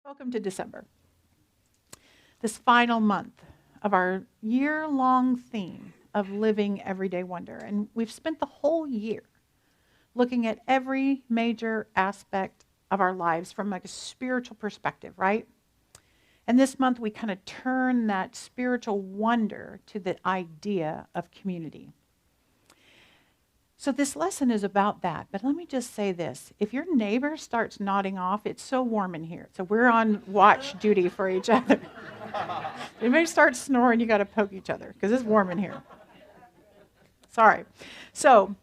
Welcome to December, this final month of our year-long theme of living everyday wonder. And we've spent the whole year looking at every major aspect of our lives from like a spiritual perspective, right? And this month we kind of turn that spiritual wonder to the idea of community. So this lesson is about that. But let me just say this. If your neighbor starts nodding off, it's so warm in here. So we're on watch duty for each other. If anybody starts snoring, you got to poke each other because it's warm in here. Sorry. So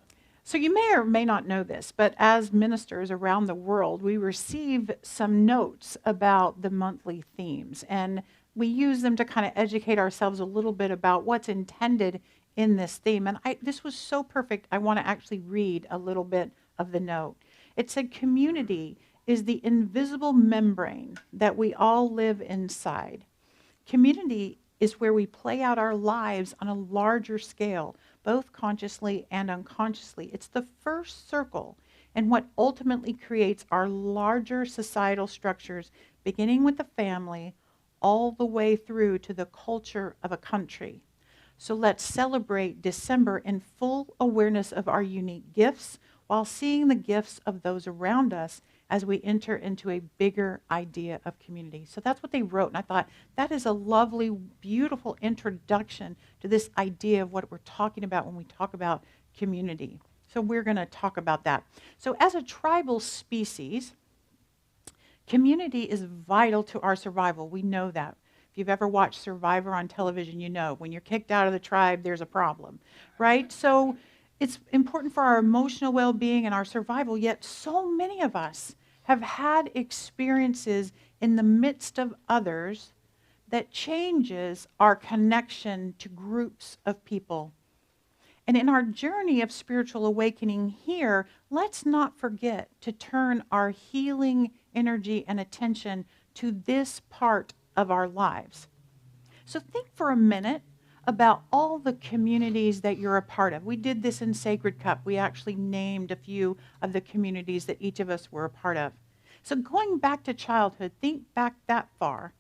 you may or may not know this, but as ministers around the world, we receive some notes about the monthly themes. And we use them to kind of educate ourselves a little bit about what's intended in this theme. And this was so perfect, I want to actually read a little bit of the note. It said, community is the invisible membrane that we all live inside. Community is where we play out our lives on a larger scale, both consciously and unconsciously. It's the first circle and what ultimately creates our larger societal structures, beginning with the family, all the way through to the culture of a country. So let's celebrate December in full awareness of our unique gifts while seeing the gifts of those around us as we enter into a bigger idea of community. So that's what they wrote. And I thought that is a lovely, beautiful introduction to this idea of what we're talking about when we talk about community. So we're going to talk about that. So as a tribal species, community is vital to our survival. We know that. If you've ever watched Survivor on television, you know when you're kicked out of the tribe, there's a problem, right? So it's important for our emotional well-being and our survival, yet so many of us have had experiences in the midst of others that changes our connection to groups of people. And in our journey of spiritual awakening here, let's not forget to turn our healing energy and attention to this part of our lives. So think for a minute about all the communities that you're a part of. We did this in Sacred Cup. We actually named a few of the communities that each of us were a part of. So going back to childhood, think back that far.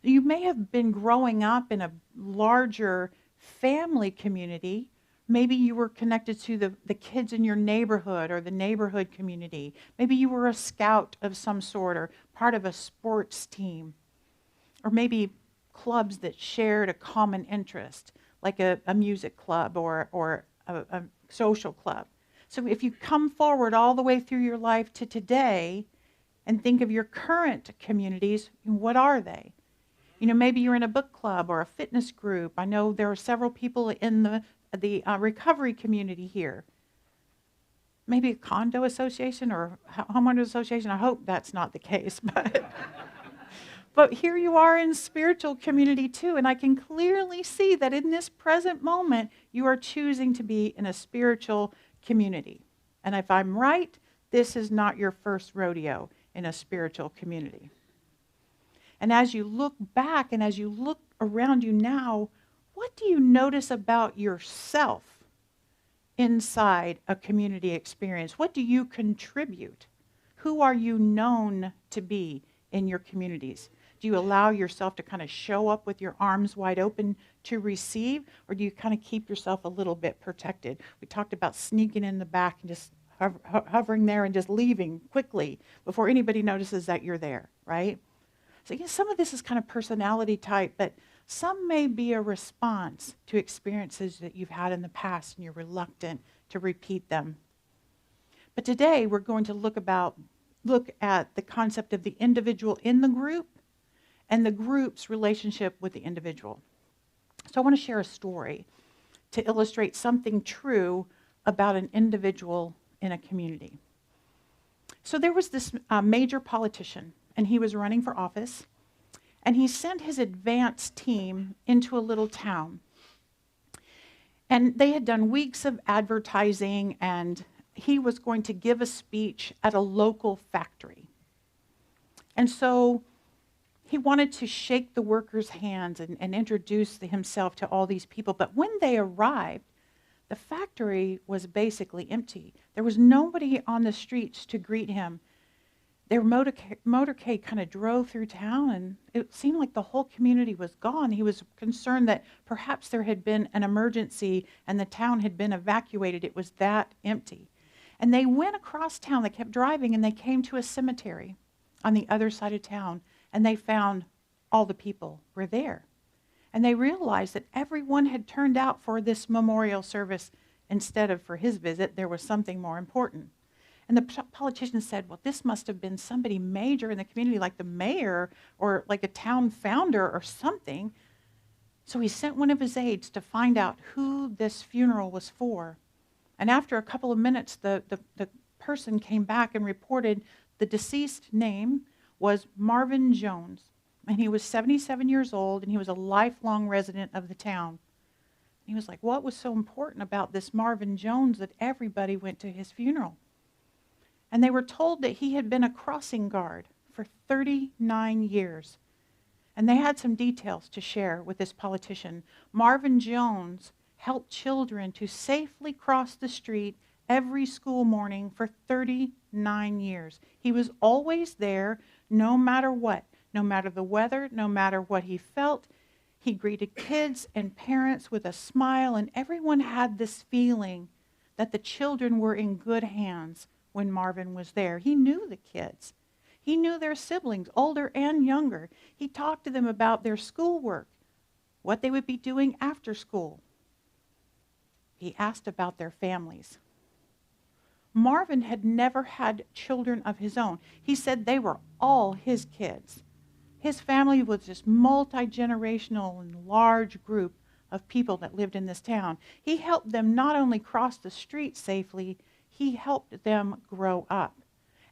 You may have been growing up in a larger family community. Maybe you were connected to the kids in your neighborhood or the neighborhood community. Maybe you were a scout of some sort or part of a sports team. Or maybe clubs that shared a common interest, like a music club or a social club. So if you come forward all the way through your life to today and think of your current communities, what are they? You know, maybe you're in a book club or a fitness group. I know there are several people in the recovery community here. Maybe a condo association or homeowner association. I hope that's not the case, But here you are in spiritual community too, and I can clearly see that in this present moment, you are choosing to be in a spiritual community. And if I'm right, this is not your first rodeo in a spiritual community. And as you look back and as you look around you now, what do you notice about yourself inside a community experience? What do you contribute? Who are you known to be in your communities? Do you allow yourself to kind of show up with your arms wide open to receive, or do you kind of keep yourself a little bit protected? We talked about sneaking in the back and just hovering there and just leaving quickly before anybody notices that you're there, right? So yes, some of this is kind of personality type, but some may be a response to experiences that you've had in the past and you're reluctant to repeat them. But today we're going to look at the concept of the individual in the group and the group's relationship with the individual. So I want to share a story to illustrate something true about an individual in a community. So there was this major politician, and he was running for office, and he sent his advance team into a little town. And they had done weeks of advertising, and he was going to give a speech at a local factory. And so he wanted to shake the workers' hands and introduce himself to all these people. But when they arrived, the factory was basically empty. There was nobody on the streets to greet him. Their motorcade kind of drove through town, and it seemed like the whole community was gone. He was concerned that perhaps there had been an emergency and the town had been evacuated. It was that empty. And they went across town. They kept driving, and they came to a cemetery on the other side of town, and they found all the people were there. And they realized that everyone had turned out for this memorial service instead of for his visit. There was something more important. And the politician said, well, this must have been somebody major in the community, like the mayor or like a town founder or something. So he sent one of his aides to find out who this funeral was for. And after a couple of minutes, the person came back and reported the deceased name was Marvin Jones. And he was 77 years old, and he was a lifelong resident of the town. And he was like, what was so important about this Marvin Jones that everybody went to his funeral? And they were told that he had been a crossing guard for 39 years. And they had some details to share with this politician. Marvin Jones helped children to safely cross the street every school morning for 39 years. He was always there, no matter what, no matter the weather, no matter what he felt. He greeted kids and parents with a smile, and everyone had this feeling that the children were in good hands when Marvin was there. He knew the kids. He knew their siblings, older and younger. He talked to them about their schoolwork, what they would be doing after school. He asked about their families. Marvin had never had children of his own. He said they were all his kids. His family was this multi-generational and large group of people that lived in this town. He helped them not only cross the street safely, he helped them grow up.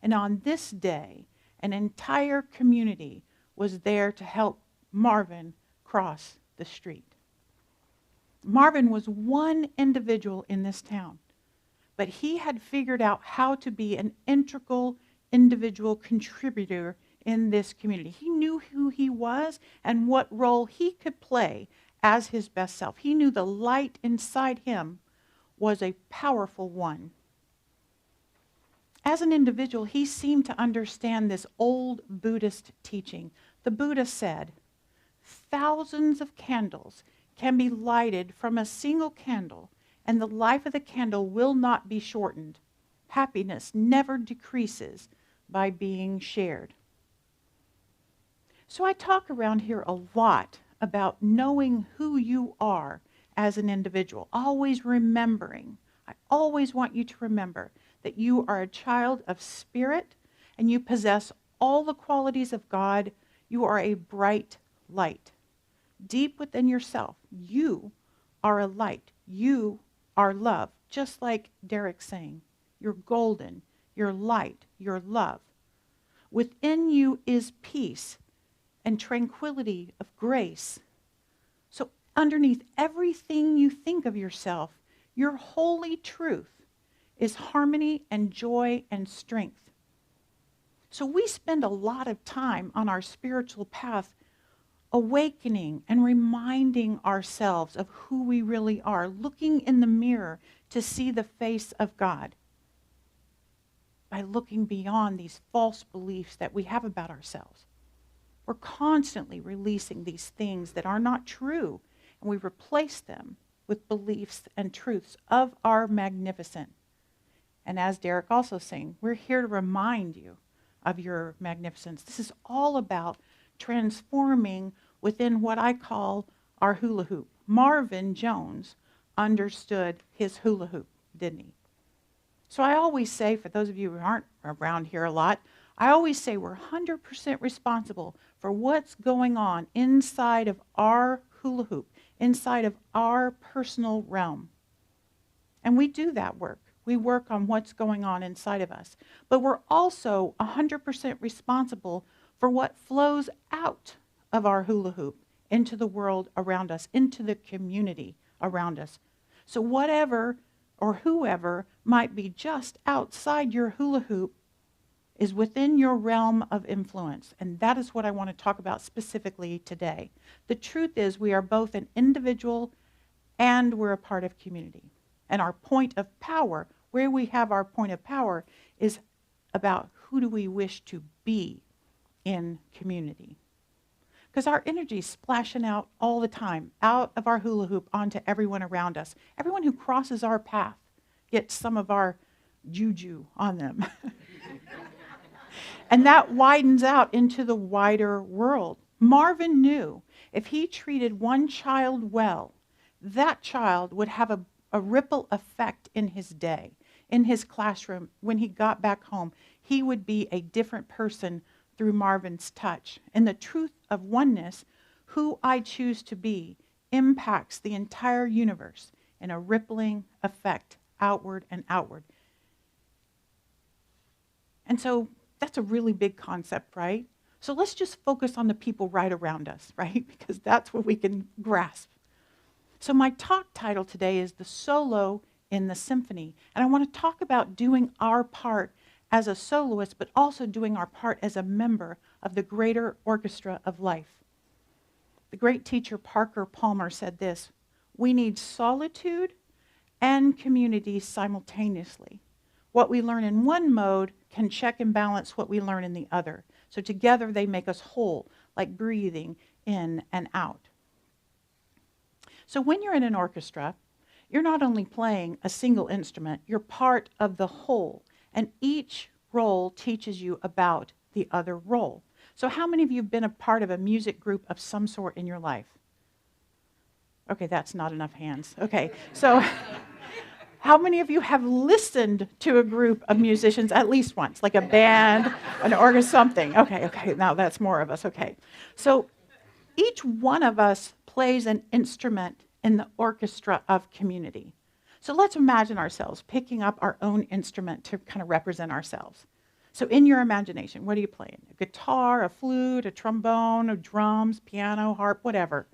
And on this day, an entire community was there to help Marvin cross the street. Marvin was one individual in this town, but he had figured out how to be an integral individual contributor in this community. He knew who he was and what role he could play as his best self. He knew the light inside him was a powerful one. As an individual, he seemed to understand this old Buddhist teaching. The Buddha said, thousands of candles can be lighted from a single candle, and the life of the candle will not be shortened. Happiness never decreases by being shared. So I talk around here a lot about knowing who you are as an individual, always remembering. I always want you to remember that you are a child of spirit and you possess all the qualities of God. You are a bright light. Deep within yourself, you are a light. You are love. Just like Derek's saying, you're golden, you're light, you're love. Within you is peace and tranquility of grace. So underneath everything you think of yourself, your holy truth is harmony and joy and strength. So we spend a lot of time on our spiritual path awakening and reminding ourselves of who we really are, looking in the mirror to see the face of God by looking beyond these false beliefs that we have about ourselves. We're constantly releasing these things that are not true, and we replace them with beliefs and truths of our magnificent. And as Derek also saying, we're here to remind you of your magnificence. This is all about transforming within what I call our hula hoop. Marvin Jones understood his hula hoop, didn't he? So I always say, for those of you who aren't around here a lot, I always say we're 100% responsible for what's going on inside of our hula hoop, inside of our personal realm. And we do that work. We work on what's going on inside of us. But we're also 100% responsible for what flows out of our hula hoop into the world around us, into the community around us. So whatever or whoever might be just outside your hula hoop is within your realm of influence. And that is what I want to talk about specifically today. The truth is we are both an individual and we're a part of community. And our point of power, where we have our point of power, is about who do we wish to be in community. Because our energy is splashing out all the time, out of our hula hoop onto everyone around us. Everyone who crosses our path gets some of our juju on them. And that widens out into the wider world. Marvin knew if he treated one child well, that child would have a ripple effect in his day, in his classroom. When he got back home, he would be a different person through Marvin's touch. And the truth of oneness, who I choose to be, impacts the entire universe in a rippling effect, outward and outward. And so that's a really big concept, right? So let's just focus on the people right around us, right? Because that's what we can grasp. So my talk title today is The Solo in the Symphony. And I want to talk about doing our part as a soloist, but also doing our part as a member of the greater orchestra of life. The great teacher Parker Palmer said this: we need solitude and community simultaneously. What we learn in one mode can check and balance what we learn in the other. So together they make us whole, like breathing in and out. So when you're in an orchestra, you're not only playing a single instrument, you're part of the whole. And each role teaches you about the other role. So how many of you have been a part of a music group of some sort in your life? Okay, that's not enough hands. Okay, so how many of you have listened to a group of musicians at least once, like a band, an organ, something? Okay, now that's more of us, okay. So each one of us plays an instrument in the orchestra of community. So let's imagine ourselves picking up our own instrument to kind of represent ourselves. So in your imagination, what are you playing? A guitar, a flute, a trombone, a drums, piano, harp, whatever.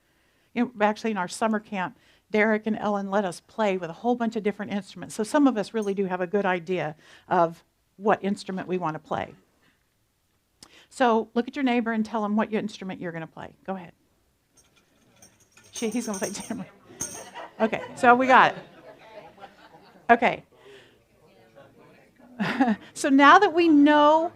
You know, actually in our summer camp, Derek and Ellen let us play with a whole bunch of different instruments. So some of us really do have a good idea of what instrument we want to play. So look at your neighbor and tell him what instrument you're going to play. Go ahead. He's going to play tambourine. Okay, so we got it. Okay. So now that we know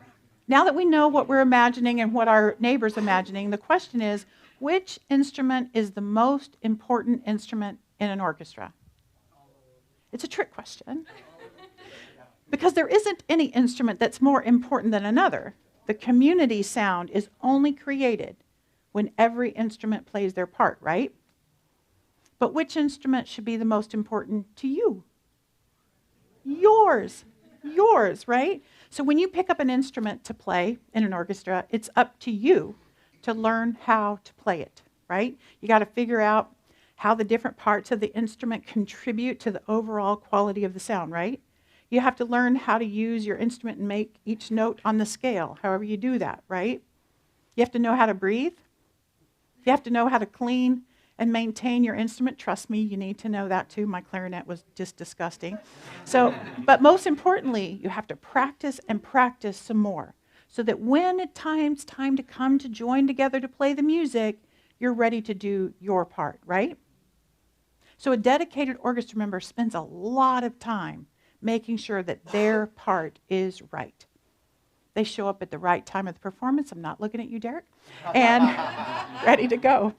what we're imagining and what our neighbor's imagining, the question is, which instrument is the most important instrument in an orchestra? It's a trick question. Because there isn't any instrument that's more important than another. The community sound is only created when every instrument plays their part, right? But which instrument should be the most important to you? Yours, right? So when you pick up an instrument to play in an orchestra, it's up to you to learn how to play it, right? You got to figure out how the different parts of the instrument contribute to the overall quality of the sound, right? You have to learn how to use your instrument and make each note on the scale, however you do that, right? You have to know how to breathe. You have to know how to clean and maintain your instrument. Trust me, you need to know that too. My clarinet was just disgusting. But most importantly, you have to practice and practice some more so that when it's time to come to join together to play the music, you're ready to do your part, right? So a dedicated orchestra member spends a lot of time making sure that their part is right. They show up at the right time of the performance. I'm not looking at you, Derek. And ready to go.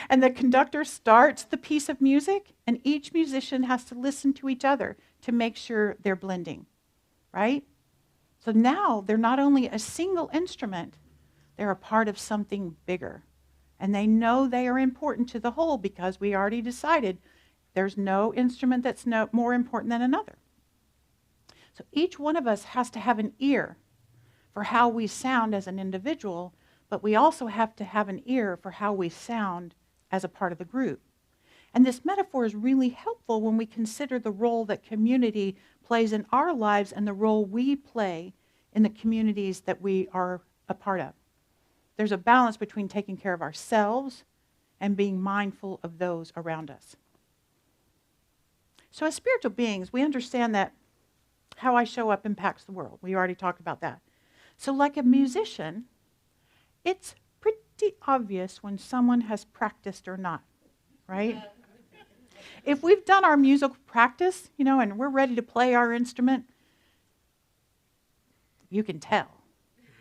And the conductor starts the piece of music, and each musician has to listen to each other to make sure they're blending, right? So now they're not only a single instrument, they're a part of something bigger. And they know they are important to the whole because we already decided there's no instrument that's more important than another. So each one of us has to have an ear for how we sound as an individual, but we also have to have an ear for how we sound as a part of the group. And this metaphor is really helpful when we consider the role that community plays in our lives and the role we play in the communities that we are a part of. There's a balance between taking care of ourselves and being mindful of those around us. So as spiritual beings, we understand that how I show up impacts the world. We already talked about that. So like a musician, it's pretty obvious when someone has practiced or not, right? If we've done our musical practice, and we're ready to play our instrument, You can tell.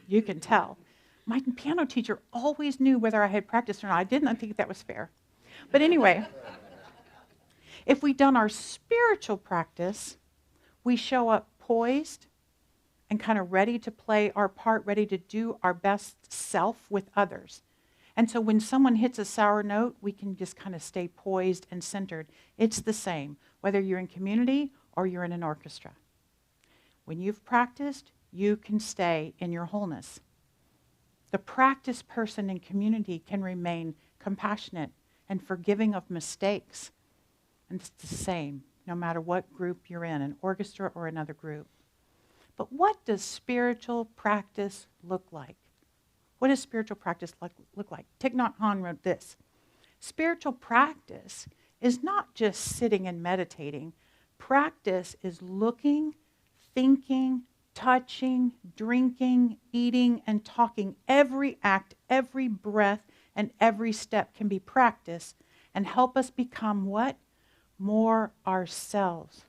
You can tell. My piano teacher always knew whether I had practiced or not. I didn't think that was fair. But anyway, if we've done our spiritual practice, we show up poised and kind of ready to play our part, ready to do our best self with others. And so when someone hits a sour note, we can just kind of stay poised and centered. It's the same, whether you're in community or you're in an orchestra. When you've practiced, you can stay in your wholeness. The practiced person in community can remain compassionate and forgiving of mistakes. And it's the same, no matter what group you're in, an orchestra or another group. But what does spiritual practice look like? What does spiritual practice look like? Thich Nhat Hanh wrote this: spiritual practice is not just sitting and meditating. Practice is looking, thinking, touching, drinking, eating, and talking. Every act, every breath, and every step can be practiced and help us become what? More ourselves.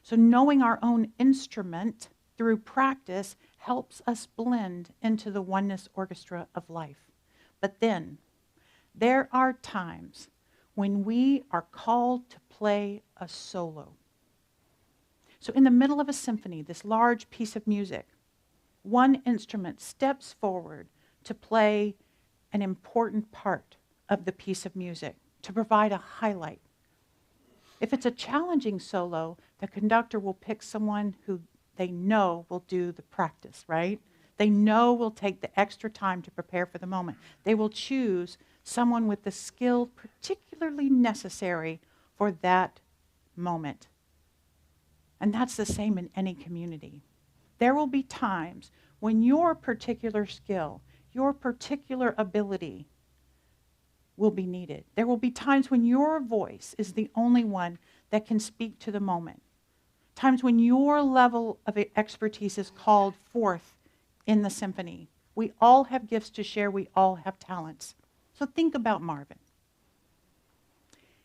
So knowing our own instrument through practice helps us blend into the oneness orchestra of life. But then, there are times when we are called to play a solo. So in the middle of a symphony, this large piece of music, one instrument steps forward to play an important part of the piece of music, to provide a highlight. If it's a challenging solo, the conductor will pick someone who they know will do the practice, right? They know will take the extra time to prepare for the moment. They will choose someone with the skill particularly necessary for that moment. And that's the same in any community. There will be times when your particular skill, your particular ability will be needed. There will be times when your voice is the only one that can speak to the moment. Times when your level of expertise is called forth in the symphony. We all have gifts to share. We all have talents. So think about Marvin.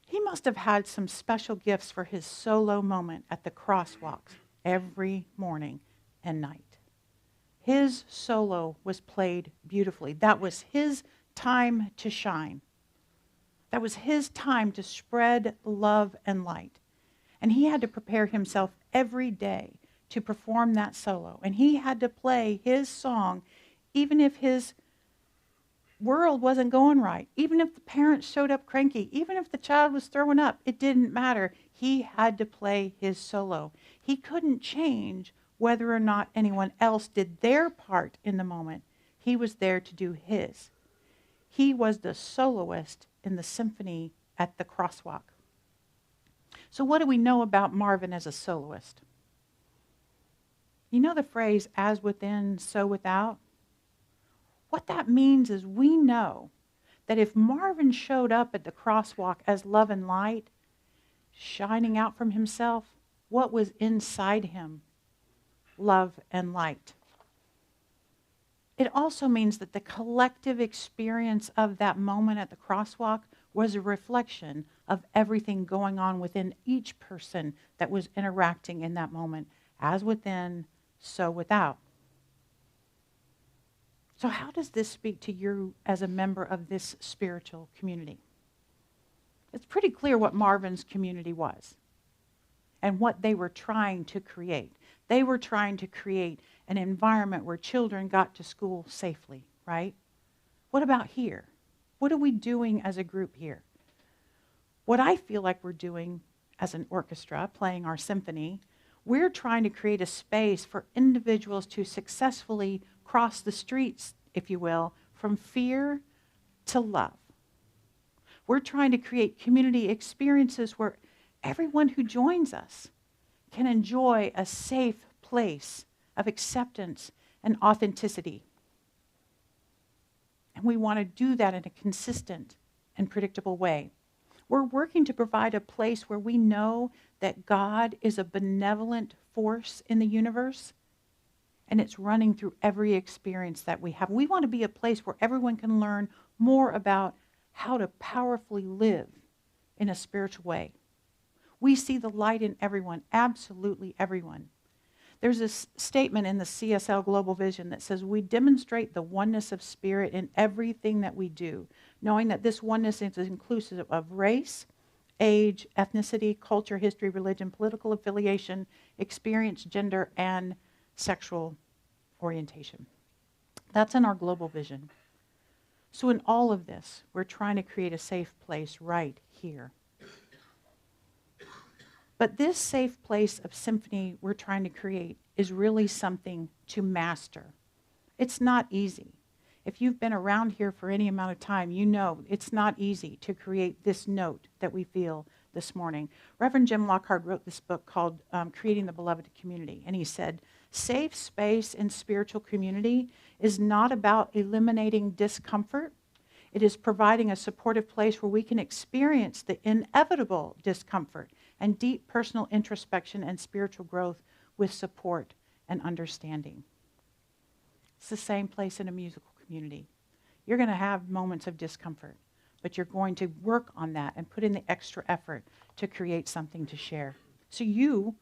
He must have had some special gifts for his solo moment at the crosswalks every morning and night. His solo was played beautifully. That was his time to shine. That was his time to spread love and light. And he had to prepare himself every day to perform that solo. And he had to play his song even if his world wasn't going right, even if the parents showed up cranky, even if the child was throwing up. It didn't matter. He had to play his solo. He couldn't change whether or not anyone else did their part in the moment. He was there to do his. He was the soloist in the symphony at the crosswalk. So what do we know about Marvin as a soloist? You know the phrase, as within, so without? What that means is we know that if Marvin showed up at the crosswalk as love and light, shining out from himself, what was inside him? Love and light. It also means that the collective experience of that moment at the crosswalk was a reflection of everything going on within each person that was interacting in that moment, as within, so without. So how does this speak to you as a member of this spiritual community? It's pretty clear what Marvin's community was and what they were trying to create. They were trying to create an environment where children got to school safely, right? What about here? What are we doing as a group here? What I feel like we're doing as an orchestra, playing our symphony, we're trying to create a space for individuals to successfully cross the streets, if you will, from fear to love. We're trying to create community experiences where everyone who joins us can enjoy a safe place of acceptance and authenticity. And we want to do that in a consistent and predictable way. We're working to provide a place where we know that God is a benevolent force in the universe, and it's running through every experience that we have. We want to be a place where everyone can learn more about how to powerfully live in a spiritual way. We see the light in everyone, absolutely everyone. There's this statement in the CSL Global Vision that says, we demonstrate the oneness of spirit in everything that we do, knowing that this oneness is inclusive of race, age, ethnicity, culture, history, religion, political affiliation, experience, gender, and sexual orientation. That's in our global vision. So in all of this, we're trying to create a safe place right here. But this safe place of symphony we're trying to create is really something to master. It's not easy. If you've been around here for any amount of time, you know it's not easy to create this note that we feel this morning. Reverend Jim Lockhart wrote this book called Creating the Beloved Community, and he said, safe space in spiritual community is not about eliminating discomfort. It is providing a supportive place where we can experience the inevitable discomfort and deep personal introspection and spiritual growth with support and understanding. It's the same place in a musical community. You're going to have moments of discomfort, but you're going to work on that and put in the extra effort to create something to share. So you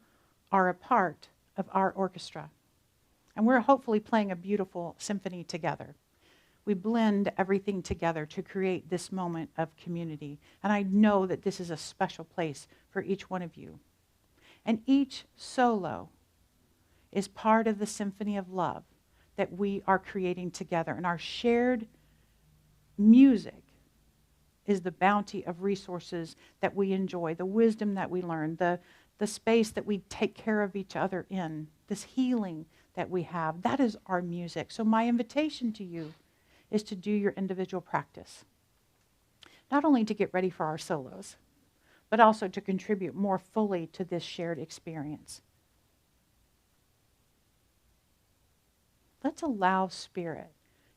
are a part of our orchestra, and we're hopefully playing a beautiful symphony together. We blend everything together to create this moment of community. And I know that this is a special place for each one of you. And each solo is part of the symphony of love that we are creating together. And our shared music is the bounty of resources that we enjoy, the wisdom that we learn, the space that we take care of each other in, this healing that we have. That is our music. So my invitation to you is to do your individual practice. Not only to get ready for our solos, but also to contribute more fully to this shared experience. Let's allow Spirit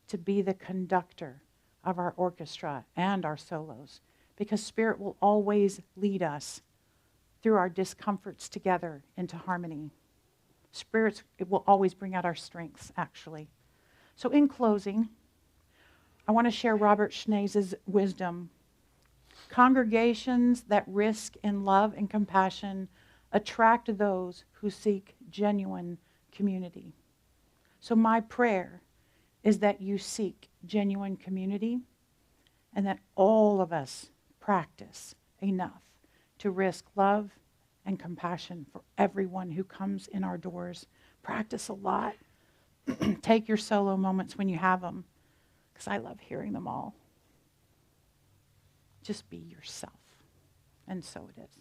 to be the conductor of our orchestra and our solos, because Spirit will always lead us through our discomforts together into harmony. It will always bring out our strengths, actually. So in closing, I want to share Robert Schnee's wisdom. Congregations that risk in love and compassion attract those who seek genuine community. So my prayer is that you seek genuine community and that all of us practice enough to risk love and compassion for everyone who comes in our doors. Practice a lot. Take your solo moments when you have them, because I love hearing them all. Just be yourself. And so it is.